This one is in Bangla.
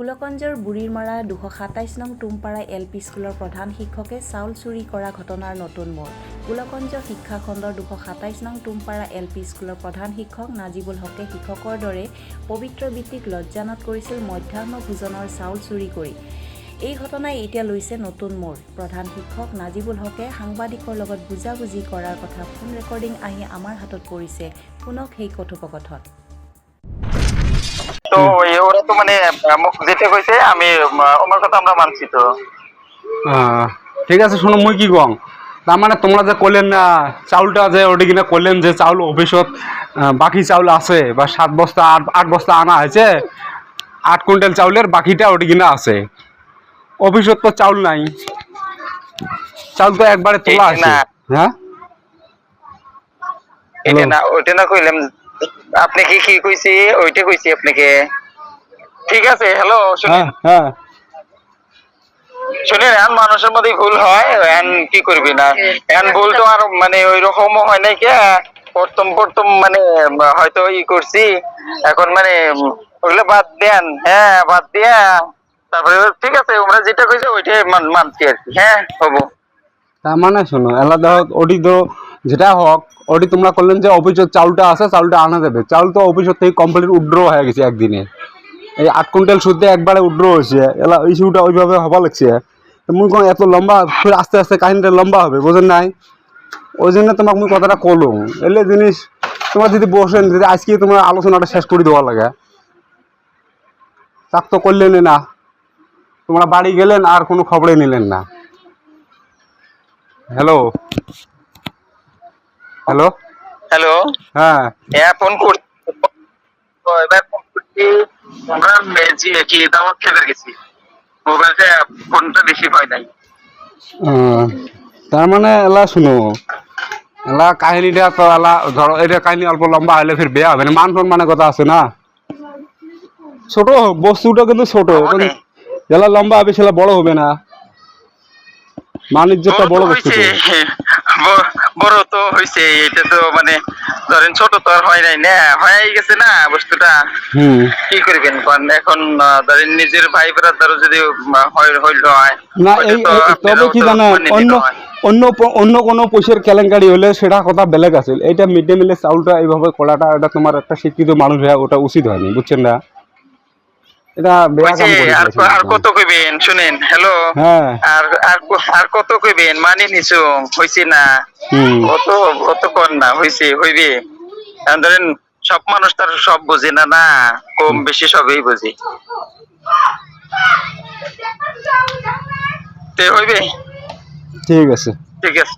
গোলকগঞ্জৰ বুঢ়ীৰমাৰা 227 নং টুমপাৰা এল পি স্কুলৰ প্ৰধান শিক্ষকে চাউল চুৰি কৰা ঘটনাৰ নতুন মোড়। গোলকগঞ্জ শিক্ষা খণ্ডৰ 227 নং টুমপাৰা এল পি স্কুলৰ প্ৰধান শিক্ষক নাজিবুল হকে শিক্ষকৰ দৰে পবিত্ৰ বৃত্তিক লজ্জানত কৰিছিল মধ্যাহ্ন ভোজনৰ চাউল চুৰি কৰি। এই ঘটনাই এতিয়া লৈছে নতুন মোড়। প্ৰধান শিক্ষক নাজিবুল হকে সাংবাদিকৰ লগত বুজাবুজি কৰাৰ কথা ফোন রেকর্ডিং আহি আমাৰ হাতত পৰিছে। শুনক সেই কথোপকথন। তো ওরা তো মানে মুখ যেতে কইছে আমি আমার কথা আমরা মানছি তো। ঠিক আছে শোনো মুই কি কম তার মানে তোমরা যে করলেন না চাউলটা যে ওটি কিনা করলেন যে চাউল অফিসত বাকি চাউল আছে বা 7 বস্তা 8 বস্তা আনা হয়েছে 8 কুইন্টাল চাউলের বাকিটা ওটি কিনা আছে অফিসত তো চাউল নাই চাউল তো একবারে তোলা আছে। হ্যাঁ এটা না ওইটা না কইলাম আপনি কি কইছি ওইটা কইছি আপনাকে। ঠিক আছে হ্যালো শুনেন হ্যাঁ শুনেন এখন মানুষের মধ্যে ভুল হয় এখন কি করবি না এখন ভুল তো আর মানে ওই রকম হয় নাই কে প্রথম মানে হয়তো ই করছি এখন মানে ওগুলো বাদ দেন হ্যাঁ বাদ দিয়া তারপরে ঠিক আছে আমরা যেটা কইছি ওইটাই মানছি আর কি। হ্যাঁ হবো তার মানে শোনো আলাদা ওটি তো যেটা হোক ওটি তোমরা করলেন যে অফিসের চাউলটা আছে চাউলটা আনা যাবে চাউল তো অফিসের থেকে কমপ্লিট উড্র হয়ে গেছে একদিনে এই 8 কুইন্টাল শুদ্ধ একবারে উড্র হয়েছে এলা ইস্যুটা ওইভাবে হবা লাগছে মুই কোন এত লম্বা ফির আস্তে আস্তে কাহিনীটা লম্বা হবে বোঝেন নাই ওই জন্য তোমাকে মুই কথাটা কলম এলে জিনিস তোমরা যদি বসেন যদি আজকে তোমার আলোচনাটা শেষ করে দেওয়া লাগে তাক তো করলেন না তোমরা বাড়ি গেলেন আর কোনো খবরই নিলেন না। হ্যালো হ্যালো হ্যালো হ্যাঁ ফোন করছি এবার ফোন করছি আমরা কি দাওয়াত খেতে গেছি মোবাইলটা ফোনটা বেশি হয় নাই। তার মানে এলা শুনো এলা কাহিনীটা তো এলা ধরো এটা কাহিনী অল্প লম্বা হলে ফির বেয়া হবে না মান সম্মানের কথা আছে না ছোট বস্তুটা কিন্তু ছোট এলা লম্বা হবে সেটা বড় হবে না বাণিজ্যটা বড় বস্তু বড় তো হয়েছে এটা তো মানে ধরেন ছোট তো আর হয় নাই না হয়ে গেছে না বস্তুটা কি করবেন এখন ধরেন নিজের ভাই ব্রাদারও যদি হইল হয় না এই তবে কি জানেন অন্য কোনো পয়সার কেলেঙ্কারি হলে সেটা কথা বেলেগ আছে এটা মিড ডে মিলের চাউলটা এইভাবে করাটা এটা তোমার একটা শিক্ষিত মানুষ হয়ে ওটা উচিত হয়নি বুঝছেন না এটা আর কত কইবেন শুনেন হ্যালো আর কত কইবেন মানে নিছো হইছে না কত কোন না হইছে হইবে ধরেন সব মানুষ তার সব বোঝে না না কম বেশি সবই বোঝে তে হইবে ঠিক আছে ঠিক আছে